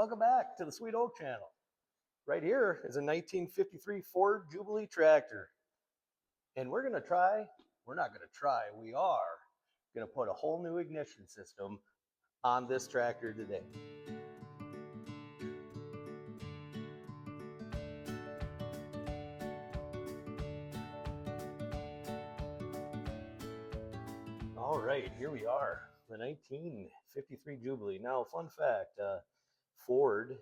Welcome back to the Sweet Oak channel. Right here is a 1953 Ford Jubilee tractor. And we're not going to try, we are going to put a whole new ignition system on this tractor today. All right, here we are, the 1953 Jubilee. Now, fun fact, Ford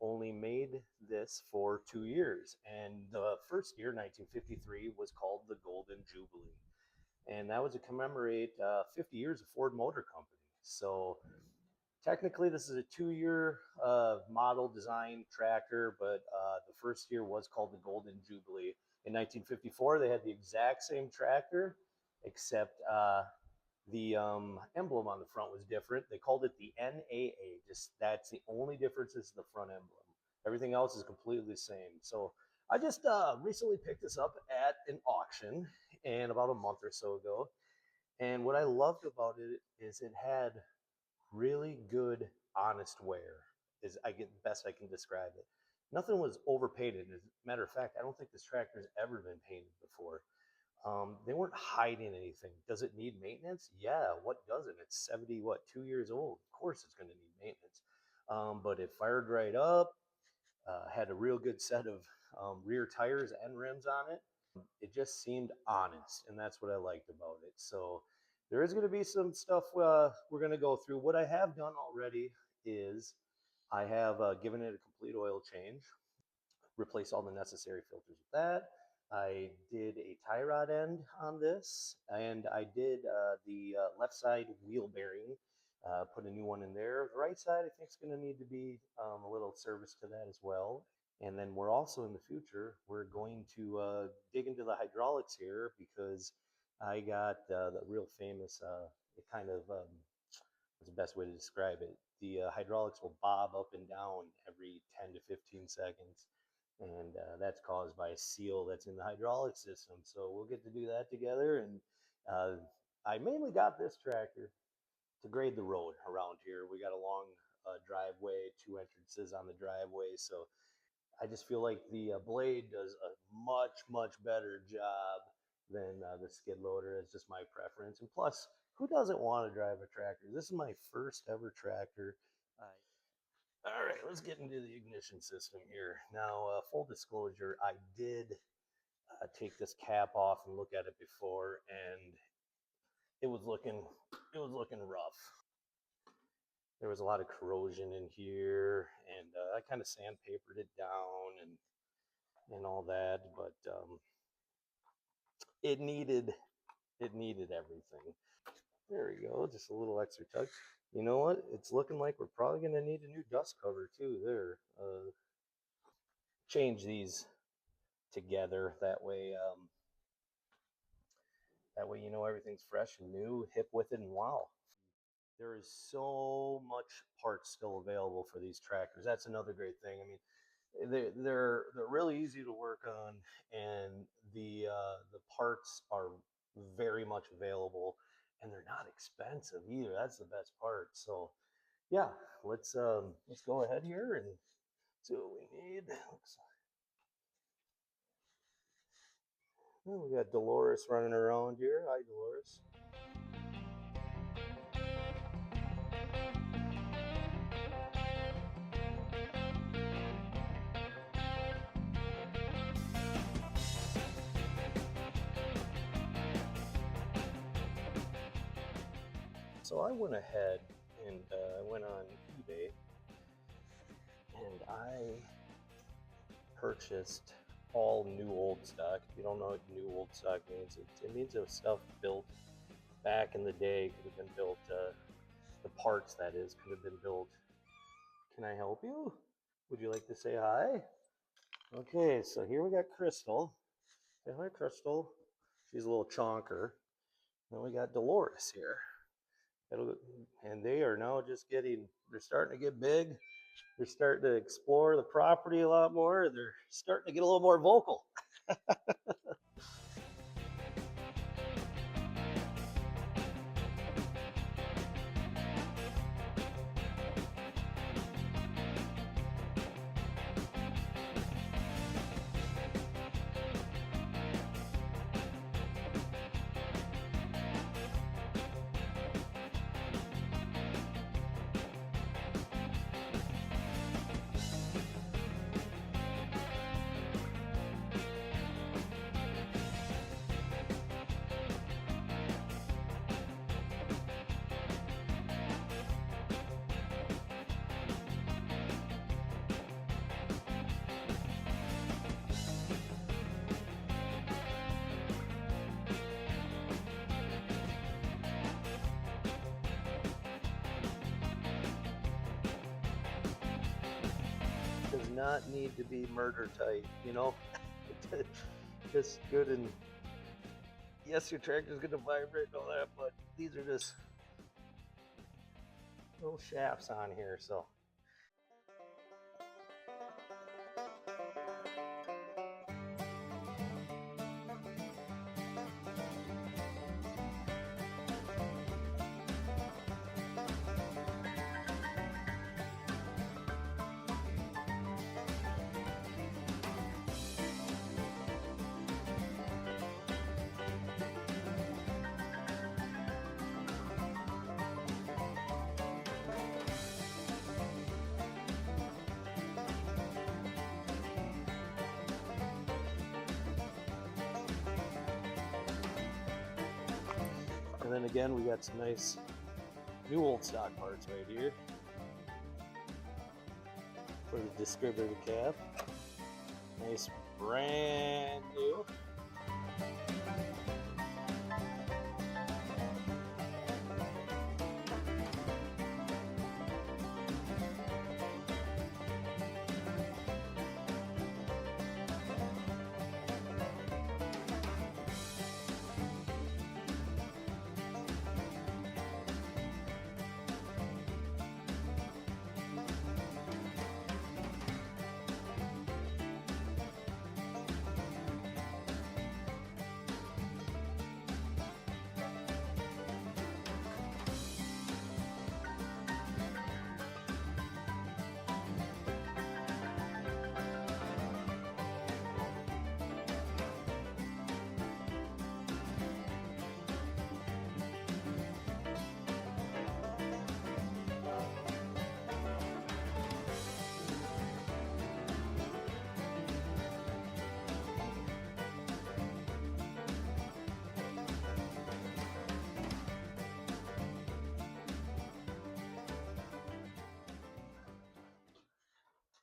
only made this for 2 years, and the first year, 1953, was called the Golden Jubilee, and that was to commemorate 50 years of Ford Motor Company. So technically, this is a 2-year model design tractor, but the first year was called the Golden Jubilee. In 1954, they had the exact same tractor, except the emblem on the front was different. They called it the NAA. Just that's the only difference is the front emblem. Everything else is completely the same. So I just recently picked this up at an auction, and about a month or so ago. And what I loved about it is it had really good, honest wear. Is I get best I can describe it. Nothing was overpainted. As a matter of fact, I don't think this tractor's ever been painted before. They weren't hiding anything. Does it need maintenance? Yeah, what doesn't? It's 2 years old. Of course it's going to need maintenance. But it fired right up, had a real good set of rear tires and rims on it. It just seemed honest, and that's what I liked about it. So there is going to be some stuff we're going to go through. What I have done already is I have given it a complete oil change, replace all the necessary filters with that. I did a tie rod end on this, and I did the left side wheel bearing, put a new one in there. The right side, I think, is going to need to be a little service to that as well. And then we're also in the future, we're going to dig into the hydraulics here because I got the real famous, it kind of, what's the best way to describe it? The hydraulics will bob up and down every 10 to 15 seconds. And that's caused by a seal that's in the hydraulic system. So we'll get to do that together. And I mainly got this tractor to grade the road around here. We got a long driveway, 2 entrances on the driveway. So I just feel like the blade does a much better job than the skid loader. It's just my preference. And plus, who doesn't want to drive a tractor? This is my first ever tractor. All right, let's get into the ignition system here. Now, full disclosure, I did take this cap off and look at it before, and it was looking rough. There was a lot of corrosion in here, and I kind of sandpapered it down and all that, but it needed everything. There we go, just a little extra touch. You know what? It's looking like we're probably going to need a new dust cover too there. Change these together. That way you know everything's fresh and new, hip with it, and wow. There is so much parts still available for these tractors. That's another great thing. I mean, they're really easy to work on, and the parts are very much available, and they're not expensive either. That's the best part. So yeah, let's go ahead here and see what we need. Oh, we got Dolores running around here. Hi, Dolores. So I went ahead and went on eBay and I purchased all new old stock. If you don't know what new old stock means, it means of stuff built back in the day, could have been built, the parts that is, could have been built. Can I help you? Would you like to say hi? Okay, so here we got Crystal. Say hi, Crystal. She's a little chonker. Then we got Dolores here. And they are now just they're starting to get big. They're starting to explore the property a lot more. They're starting to get a little more vocal. not need to be murder tight, you know? Just good. And yes, your tractor's going to vibrate and all that, but these are just little shafts on here, so. And then again, we got some nice new old stock parts right here for the distributor cab. Nice brand new.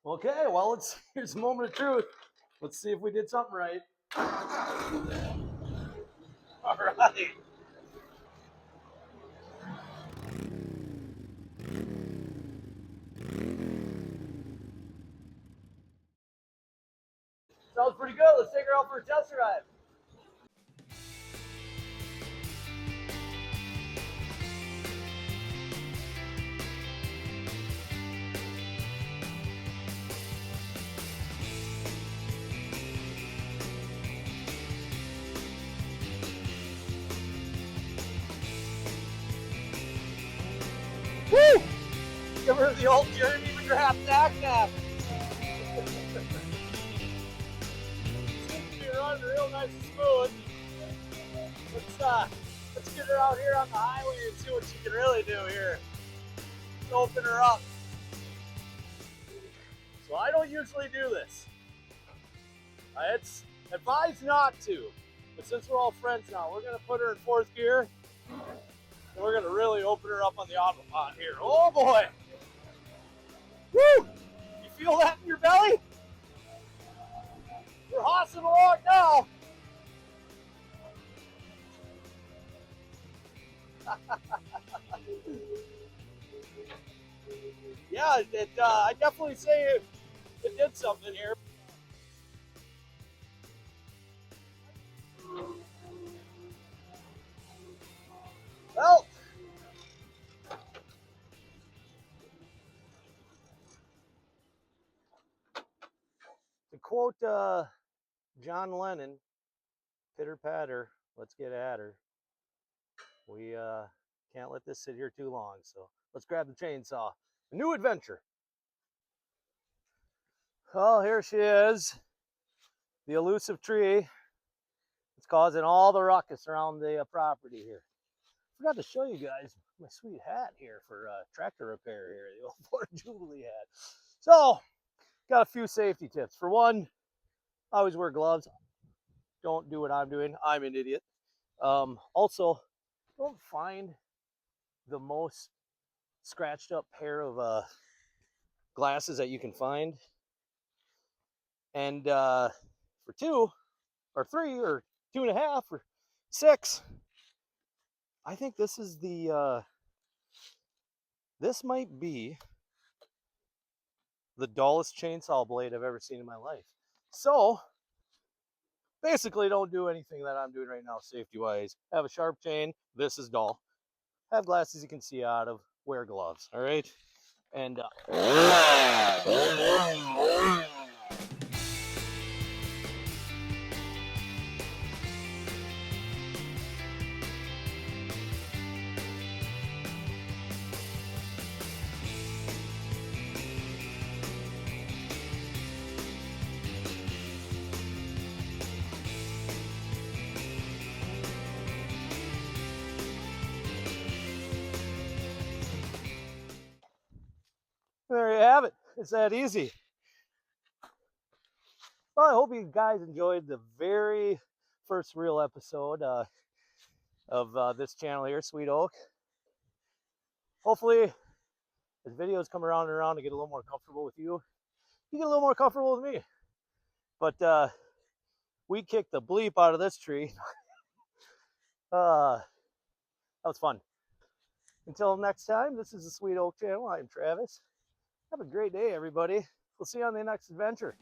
Okay, well, here's a moment of truth. Let's see if we did something right. All right. Sounds pretty good. Let's take her out for a test drive. Woo! You ever heard the old Jeremy McGrath knack nap? Seems to be running real nice and smooth. Let's get her out here on the highway and see what she can really do here. Let's open her up. So I don't usually do this. It's advised not to. But since we're all friends now, we're gonna put her in fourth gear. And we're gonna really open her up on the autopilot here. Oh boy! Woo! You feel that in your belly? We're hossing along now. Yeah, I definitely say it did something here. Well, to quote John Lennon, pitter patter, let's get at her. We can't let this sit here too long, so let's grab the chainsaw. A new adventure. Oh, here she is. The elusive tree. It's causing all the ruckus around the property here. Forgot to show you guys my sweet hat here for tractor repair here, the old Ford Jubilee hat. So, got a few safety tips. For one, always wear gloves. Don't do what I'm doing. I'm an idiot. Also, don't find the most scratched up pair of glasses that you can find. And for 2 or 3 or 2.5 or 6, I think this is the this might be the dullest chainsaw blade I've ever seen in my life. So basically, don't do anything that I'm doing right now safety wise. Have a sharp chain. This is dull. Have glasses you can see out of. Wear gloves. All right. And there you have it. It's that easy. Well, I hope you guys enjoyed the very first real episode of this channel here, Sweet Oak. Hopefully, as videos come around and around, to get a little more comfortable with you, you get a little more comfortable with me. But we kicked the bleep out of this tree. That was fun. Until next time, this is the Sweet Oak channel. I'm Travis. Have a great day, everybody. We'll see you on the next adventure.